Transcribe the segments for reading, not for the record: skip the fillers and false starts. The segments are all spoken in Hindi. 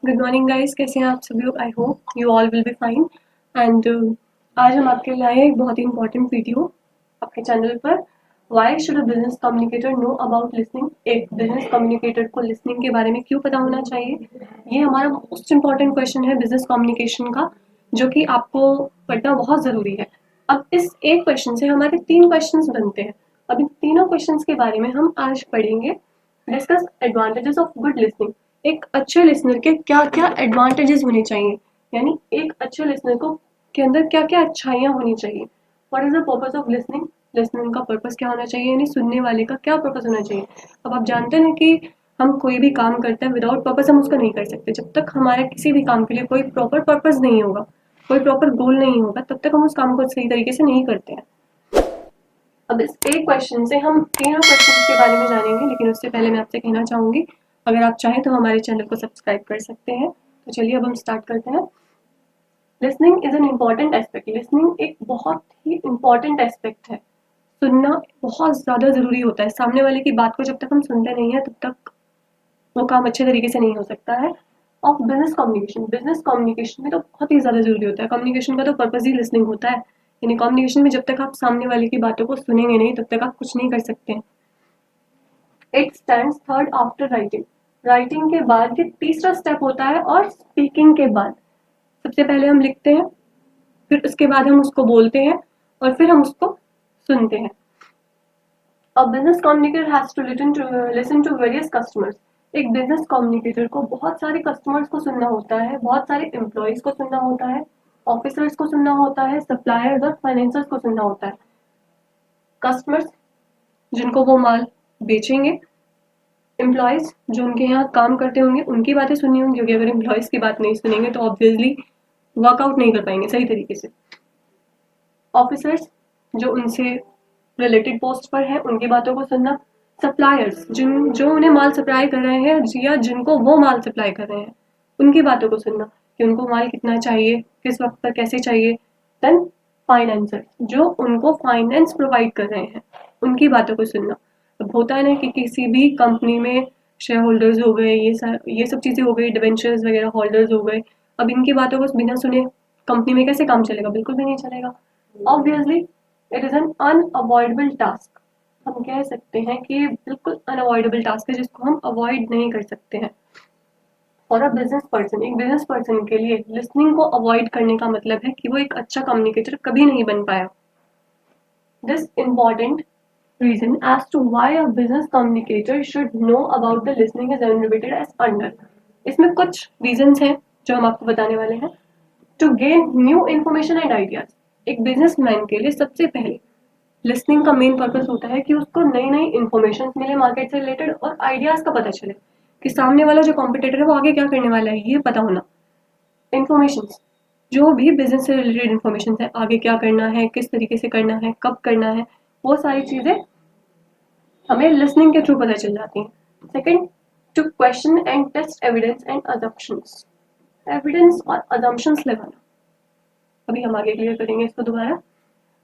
गुड मॉर्निंग गाइस, कैसे हैं आप सभी लोग। I hope you all will be fine. And आज हम आपके लिए आए हैं एक बहुत ही इंपॉर्टेंट वीडियो अपने चैनल पर। Why should a business communicator know about listening. एक बिजनेस कम्युनिकेटर को लिसनिंग के बारे में क्यों पता होना चाहिए, ये हमारा मोस्ट इंपॉर्टेंट क्वेश्चन है बिजनेस कम्युनिकेशन का, जो कि आपको पढ़ना बहुत ज़रूरी है। अब इस एक क्वेश्चन से हमारे 3 क्वेश्चंस बनते हैं। अब इन तीनों क्वेश्चंस के बारे में हम आज पढ़ेंगे। Discuss advantages of good listening. एक अच्छे लिसनर के क्या क्या एडवांटेजेस होने चाहिए, यानी एक अच्छे लिसनर को के अंदर क्या क्या अच्छाइयाँ होनी चाहिए। What is the purpose of listening. Listening का पर्पस क्या होना चाहिए, यानी सुनने वाले का क्या पर्पस होना चाहिए। अब आप जानते हैं कि हम कोई भी काम करते हैं विदाउट पर्पस हम उसका नहीं कर सकते। जब तक हमारे किसी भी काम के लिए कोई प्रॉपर पर्पस नहीं होगा, कोई प्रॉपर गोल नहीं होगा, तब तक हम उस काम को सही तरीके से नहीं करते हैं। अब इस एक क्वेश्चन से हम तीनों क्वेश्चन के बारे में जानेंगे, लेकिन उससे पहले मैं आपसे कहना चाहूँगी, अगर आप चाहें तो हमारे चैनल को सब्सक्राइब कर सकते हैं। तो चलिए अब हम स्टार्ट करते हैं। Listening is an important aspect. Listening एक बहुत ही इम्पॉर्टेंट एस्पेक्ट है। सुनना बहुत ज़्यादा ज़रूरी होता है। सामने वाले की बात को जब तक हम सुनते नहीं हैं, तब तक वो काम अच्छे तरीके से नहीं हो सकता है। ऑफ बिजनेस कम्युनिकेशन में तो बहुत ही ज़्यादा ज़रूरी होता है। कम्युनिकेशन का तो पर्पज़ ही लिसनिंग होता है। यानी कम्युनिकेशन में जब तक आप सामने वाले की बातों को सुनेंगे नहीं, तब तक आप कुछ नहीं कर सकते हैं। It stands third after writing. Writing के बाद ये तीसरा स्टेप होता है, और स्पीकिंग के बाद सबसे पहले हम लिखते हैं, फिर उसके बाद हम उसको बोलते हैं, और फिर हम उसको सुनते हैं। A business communicator has to listen to various customers. एक बिजनेस कम्युनिकेटर को बहुत सारे कस्टमर्स को सुनना होता है, बहुत सारे एम्प्लॉयज को सुनना होता है, ऑफिसर्स को सुनना होता है, सप्लायर्स और फाइनेंसर्स को सुनना होता है। कस्टमर्स जिनको वो माल बेचेंगे, एम्प्लॉयज जो उनके यहाँ काम करते होंगे उनकी बातें सुननी होंगी, क्योंकि अगर एम्प्लॉयज की बात नहीं सुनेंगे तो ऑब्वियसली वर्कआउट नहीं कर पाएंगे सही तरीके से। ऑफिसर्स जो उनसे रिलेटेड पोस्ट पर है उनकी बातों को सुनना। सप्लायर्स जो उन्हें माल सप्लाई कर रहे हैं या जिनको वो माल सप्लाई कर रहे हैं, उनकी बातों को सुनना कि उनको माल कितना चाहिए, किस वक्त पर कैसे चाहिए। देन फाइनेंसर जो उनको फाइनेंस प्रोवाइड कर रहे हैं, उनकी बातों को सुनना। अब होता है ना कि किसी भी कंपनी में शेयर होल्डर्स हो गए, ये सब चीज़ें हो गई, डिबेंचर्स वगैरह होल्डर्स हो गए। अब इनकी बातों को बिना सुने कंपनी में कैसे काम चलेगा, बिल्कुल भी नहीं चलेगा। Obviously it is an unavoidable task. हम कह सकते हैं कि ये बिल्कुल अनअवॉइडेबल टास्क है जिसको हम अवॉइड नहीं कर सकते हैं। फॉर अ बिजनेस पर्सन, एक बिजनेस पर्सन के लिए लिसनिंग को अवॉइड करने का मतलब है कि वो एक अच्छा कम्युनिकेटर कभी नहीं बन पाया। This important reason as to why a business communicator should know about the listening is enumerated as under। इसमें कुछ reasons हैं जो हम आपको बताने वाले हैं। To gain new information and ideas। एक बिजनेसमैन के लिए सबसे पहले लिसनिंग का मेन पर्पस होता है कि उसको नई नई इन्फॉर्मेशन मिले मार्केट से रिलेटेड, और आइडियाज का पता चले कि सामने वाला जो कॉम्पिटिटर है वो आगे क्या करने वाला है, ये पता होना। इन्फॉर्मेशन जो भी बिजनेस से रिलेटेड इन्फॉर्मेशन है, आगे क्या करना है, किस तरीके से करना है, कब करना है, वो सारी चीज़ें हमें लिसनिंग के थ्रू पता चल जाती हैं। Second, to question and test evidence and assumptions. Evidence और अजम्पशंस लगाना, अभी हम आगे क्लियर करेंगे इसको दोबारा।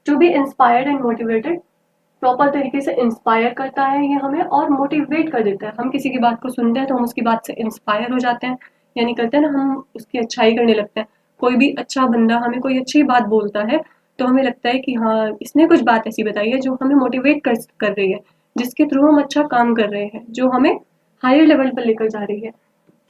To be inspired and motivated. Proper तरीके से इंस्पायर करता है ये हमें, और मोटिवेट कर देता है। हम किसी की बात को सुनते हैं तो हम उसकी बात से इंस्पायर हो जाते हैं, यानी करते हैं ना, हम उसकी अच्छाई करने लगते हैं। कोई भी अच्छा बंदा हमें कोई अच्छी बात बोलता है तो हमें लगता है कि हाँ, इसने कुछ बात ऐसी बताई है जो हमें मोटिवेट कर रही है, जिसके थ्रू हम अच्छा काम कर रहे हैं, जो हमें हायर लेवल पर लेकर जा रही है।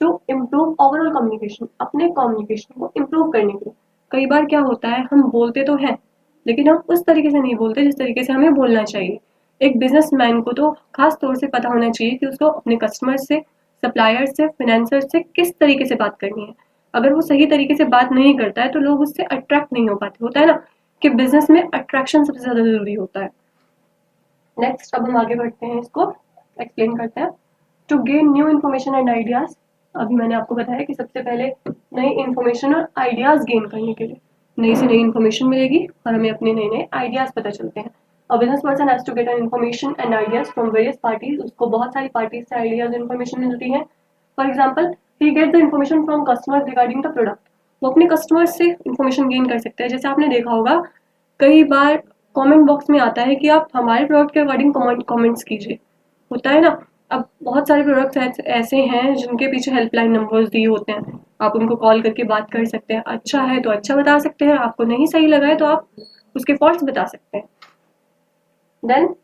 टू इम्प्रूव ओवरऑल कम्युनिकेशन, अपने कम्युनिकेशन को इम्प्रूव करने के लिए। कई बार क्या होता है, हम बोलते तो हैं लेकिन हम उस तरीके से नहीं बोलते जिस तरीके से हमें बोलना चाहिए। एक बिजनेसमैन को तो खास तौर से पता होना चाहिए कि उसको अपने कस्टमर से, सप्लायर से, फाइनेंसर से किस तरीके से बात करनी है। अगर वो सही तरीके से बात नहीं करता है तो लोग उससे अट्रैक्ट नहीं हो पाते। होता है ना कि बिजनेस में अट्रैक्शन सबसे ज़्यादा ज़रूरी होता है। नेक्स्ट, अब हम आगे बढ़ते हैं, इसको एक्सप्लेन करते हैं। To gain new information and ideas. अभी मैंने आपको बताया कि सबसे पहले नई इन्फॉर्मेशन और आइडियाज गेन करने के लिए नई से नई इन्फॉर्मेशन मिलेगी और हमें अपने नए नए आइडियाज पता चलते हैं। A business person has to get an information and ideas from various parties. उसको बहुत सारी पार्टीज से आइडियाज इन्फॉर्मेशन मिलती है। For example, he get the information from customers regarding the product. वो अपने कस्टमर्स से इन्फॉर्मेशन गेन कर सकते हैं। जैसे आपने देखा होगा, कई बार कमेंट बॉक्स में आता है कि आप हमारे प्रोडक्ट के अकॉर्डिंग कमेंट्स कीजिए। होता है ना, अब बहुत सारे प्रोडक्ट्स ऐसे हैं जिनके पीछे हेल्पलाइन नंबर्स दिए होते हैं, आप उनको कॉल करके बात कर सकते हैं। अच्छा है तो अच्छा बता सकते हैं, आपको नहीं सही लगा है तो आप उसके फॉल्ट्स बता सकते हैं। Then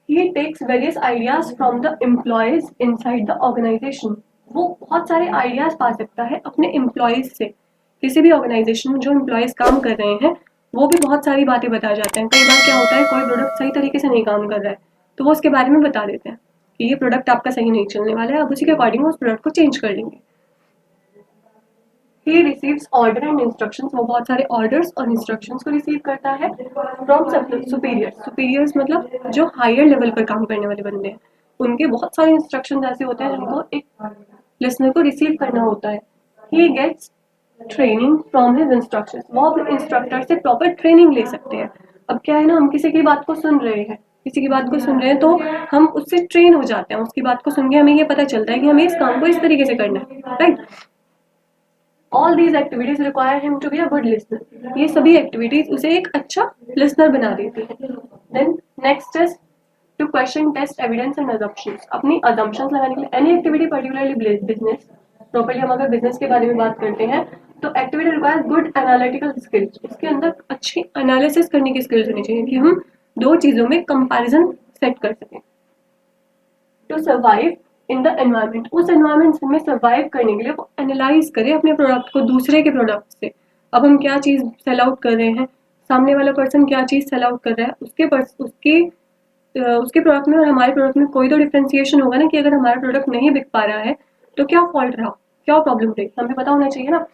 he takes various ideas from the employees inside the organization। वो बहुत सारे आइडियाज पा सकता है अपने एम्प्लॉयज से। किसी भी ऑर्गेनाइजेशन में जो एम्प्लॉयज काम कर रहे हैं वो भी बहुत सारी बातें बता जाते हैं। कई बार क्या होता है, कोई प्रोडक्ट सही तरीके से नहीं काम कर रहा है तो वो उसके बारे में बता देते हैं कि ये प्रोडक्ट आपका सही नहीं चलने वाला है, अब उसी के अकॉर्डिंग उस प्रोडक्ट को चेंज कर लेंगे। he receives order and instructions। वो बहुत सारे orders और instructions को receive करता है from superiors। superiors मतलब जो higher level पर काम करने वाले बंदे हैं, उनके बहुत सारे instructions ऐसे होते हैं जिनको एक listener को receive करना होता है। he gets training from his instructions। वो अपने instructor से proper training ले सकते हैं। अब क्या है ना, हम किसी की बात को सुन रहे हैं, किसी की बात को सुन रहे हैं तो हम उससे ट्रेन हो जाते हैं। उसकी बात को सुन के हमें ये पता चलता है कि हमें इस काम को इस तरीके से करना है, right. All these activities require him to be a good listener। ये सभी एक्टिविटीज उसे एक अच्छा लिसनर बना देती है। Then next is to question, test, evidence and assumptions। अपनी assumptions लगाने के लिए any activity particularly business, properly हम अगर बिजनेस के बारे में बात करते हैं तो activity requires good analytical skills. इसके अंदर अच्छी एनालिसिस करने की स्किल्स होनी चाहिए कि हम दो चीजों में कंपैरिजन सेट कर सकें। To survive in the environment, उस एनवायरमेंट में सर्वाइव करने के लिए वो एनालाइज करे अपने प्रोडक्ट को दूसरे के प्रोडक्ट से। अब हम क्या चीज़ सेल आउट कर रहे हैं, सामने वाला पर्सन क्या चीज़ सेल आउट कर रहा है, उसके प्रोडक्ट में और हमारे प्रोडक्ट में कोई तो डिफ्रेंसिएशन होगा ना, कि अगर हमारा प्रोडक्ट नहीं बिक पा रहा है तो क्या फॉल्ट रहा, क्या प्रॉब्लम रही, हमें पता होना चाहिए ना।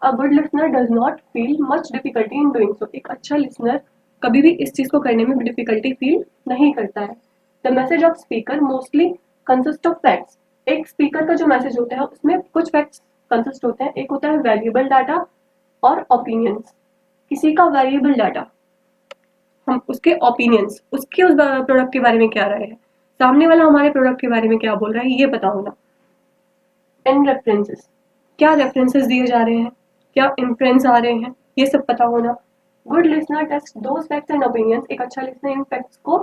A good listener does not feel much difficulty in doing so. एक अच्छा लिसनर कभी भी इस चीज़ को करने में डिफिकल्टी फील नहीं करता है। The message of speaker mostly consist of facts. एक स्पीकर का जो मैसेज होता है उसमें कुछ फैक्ट्स कंसिस्ट होते हैं। एक होता है वैल्यूएबल डाटा और ओपिनियंस। किसी का वैल्यूएबल डाटा, हम उसके ओपिनियंस, उसके उस प्रोडक्ट के बारे में क्या राय है, सामने वाला हमारे प्रोडक्ट के बारे में क्या बोल रहा है, ये पता होना। एंड रेफरेंसेस, क्या रेफरेंसेस दिए जा रहे हैं, क्या इन्फ्रेंस आ रहे हैं, ये सब पता होना। Good listener test those facts and opinions. एक अच्छा लिसनर इन फैक्ट्स को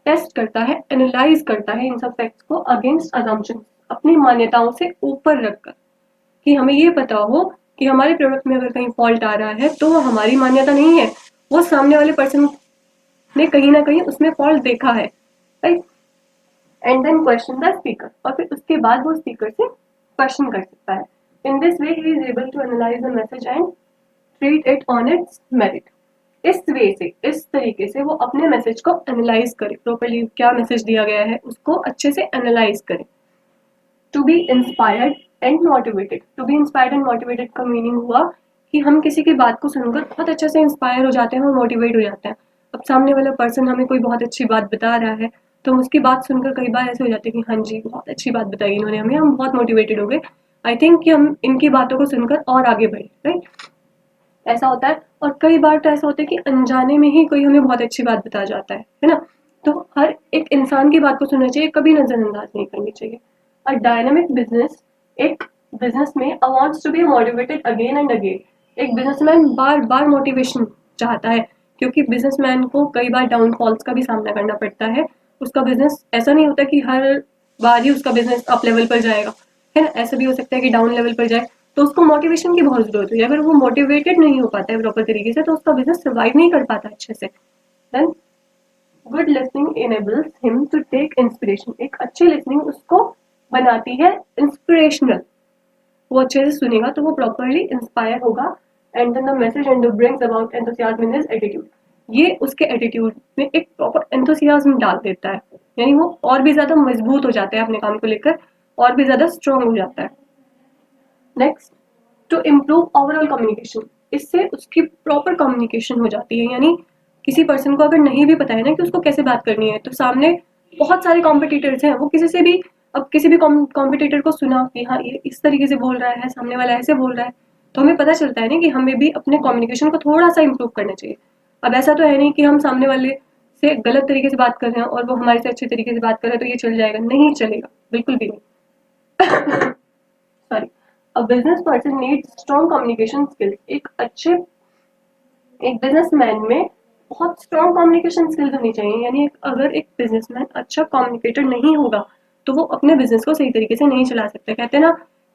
टेस्ट करता है, एनालाइज करता है इन सब फैक्ट्स को अगेंस्ट अजम्पशन, अपनी मान्यताओं से ऊपर रखकर, कि हमें ये पता हो कि हमारे प्रोडक्ट में अगर कहीं फॉल्ट आ रहा है तो वो हमारी मान्यता नहीं है, वो सामने वाले पर्सन ने कहीं ना कहीं उसमें फॉल्ट देखा है, right. And then question the speaker, और फिर उसके बाद वो स्पीकर से क्वेश्चन कर सकता है। In this way he is able to analyse the message and treat it on its merit. इस वे से, इस तरीके से वो अपने मैसेज को एनालाइज करे, प्रॉपर्ली क्या मैसेज दिया गया है उसको अच्छे से एनालाइज करे। To be inspired and motivated. To be inspired and motivated का मीनिंग हुआ कि हम किसी की बात को सुनकर बहुत अच्छे से इंस्पायर हो जाते हैं और मोटिवेट हो जाते हैं। अब सामने वाला पर्सन हमें कोई बहुत अच्छी बात बता रहा है तो हम उसकी बात सुनकर कई बार ऐसे हो जाते हैं कि हाँ जी बहुत अच्छी बात बताई इन्होंने हमें, हम बहुत मोटिवेटेड हो गए, आई थिंक कि हम इनकी बातों को सुनकर और आगे बढ़े, राइट। ऐसा होता है। और कई बार तो ऐसा होता है कि अनजाने में ही कोई हमें बहुत अच्छी बात बता जाता है ना। तो हर एक इंसान की बात को सुनना चाहिए, कभी नजरअंदाज नहीं करनी चाहिए। अ डायनामिक बिजनेस, एक बिजनेस में wants to be motivated again and again. एक बिजनेसमैन बार बार मोटिवेशन चाहता है, क्योंकि बिजनेसमैन को कई बार डाउनफॉल्स का भी सामना करना पड़ता है। उसका बिजनेस ऐसा नहीं होता कि हर बार ही उसका बिजनेस अप लेवल पर जाएगा, है ना। ऐसा भी हो सकता है कि डाउन लेवल पर जाए, तो उसको मोटिवेशन की बहुत जरूरत है। अगर वो मोटिवेटेड नहीं हो पाता है प्रॉपर तरीके से तो उसका बिजनेस सर्वाइव नहीं कर पाता अच्छे से। Then good listening enables him to take inspiration. एक अच्छी लिसनिंग उसको बनाती है इंस्पिरेशनल। वो अच्छे से सुनेगा तो वो प्रॉपरली इंस्पायर होगा। And then the message and brings about enthusiasm in his attitude. ये उसके एटीट्यूड में एक प्रॉपर एंथुसियाज्म डाल देता है, यानी वो और भी ज्यादा मजबूत हो जाता है अपने काम को लेकर, और भी ज्यादा स्ट्रांग हो जाता है। Next, to improve overall communication. इससे उसकी प्रॉपर कम्युनिकेशन हो जाती है, यानी किसी पर्सन को अगर नहीं भी पता है ना कि उसको कैसे बात करनी है, तो सामने बहुत सारे कॉम्पिटिटर्स हैं, वो किसी से भी, अब किसी भी कॉम्पिटिटर को सुना कि हाँ ये इस तरीके से बोल रहा है, सामने वाला ऐसे बोल रहा है, तो हमें पता चलता है ना कि हमें भी अपने कम्युनिकेशन को थोड़ा सा इम्प्रूव करना चाहिए। अब ऐसा तो है नहीं कि हम सामने वाले से गलत तरीके से बात कर रहे हैं और वो हमारे से अच्छे तरीके से बात कर रहे हैं तो ये चल जाएगा, नहीं चलेगा, बिल्कुल भी नहीं। सॉरी। अ business person needs strong communication skills. एक बिजनेसमैन में बहुत स्ट्रॉन्ग कम्युनिकेशन स्किल्स होनी चाहिए। यानी अगर एक बिजनेसमैन अच्छा कम्युनिकेटर नहीं होगा तो वो अपने बिजनेस को सही तरीके से नहीं चला सकता। कहते हैं ना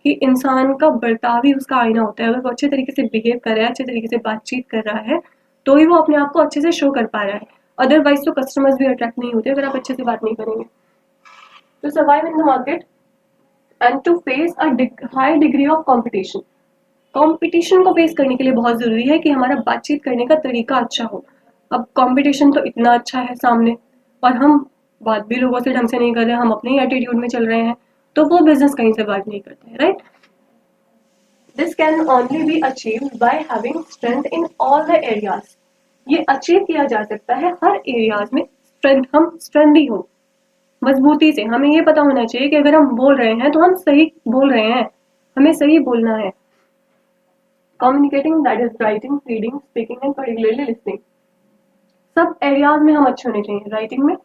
कि इंसान का बर्ताव ही उसका आईना होता है। अगर वो अच्छे तरीके से बिहेव कर रहा है, अच्छे तरीके से बातचीत कर रहा है, तो ही वो अपने आप को अच्छे से शो कर पा रहा है। अदरवाइज तो कस्टमर्स भी अट्रैक्ट नहीं होते अगर आप अच्छे से बात नहीं करेंगे। To survive in the market and to face a high degree of competition, competition को फेस करने के लिए बहुत ज़रूरी है कि हमारा बातचीत करने का तरीका अच्छा हो। अब कंपटीशन तो इतना अच्छा है सामने और हम बात भी लोगों से ढंग से नहीं कर रहे हैं, हम अपने ही एटीट्यूड में चल रहे हैं, तो वो बिजनेस कहीं से बात नहीं करते हैं, right. This can only be achieved by having strength in all the areas. ये अचीव किया जा सकता है हर एरियाज में स्ट्रेंथ, हम स्ट्रेंथी हो, मजबूती से। हमें ये पता होना चाहिए कि अगर हम बोल रहे हैं तो हम सही बोल रहे हैं, हमें सही बोलना है। Communicating, that is writing, reading, speaking and particularly listening. सब एरियाज में हम अच्छे होने चाहिए। राइटिंग में,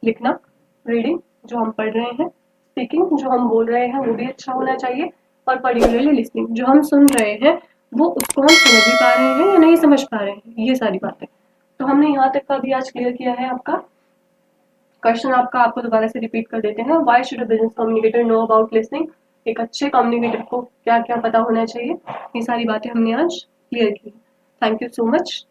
लिखना, रीडिंग जो हम पढ़ रहे हैं, स्पीकिंग जो हम बोल रहे हैं वो भी अच्छा होना चाहिए, और पर्टिकुलरली लिसनिंग जो हम सुन रहे हैं वो उसको हम समझ भी पा रहे हैं या नहीं समझ पा रहे हैं, ये सारी बातें। तो हमने यहाँ तक का भी आज क्लियर किया है। आपका क्वेश्चन आपको दोबारा से रिपीट कर देते हैं। Why should a business communicator know about listening? एक अच्छे कम्युनिकेटर को क्या क्या पता होना चाहिए, ये सारी बातें हमने आज क्लियर की। Thank you so much.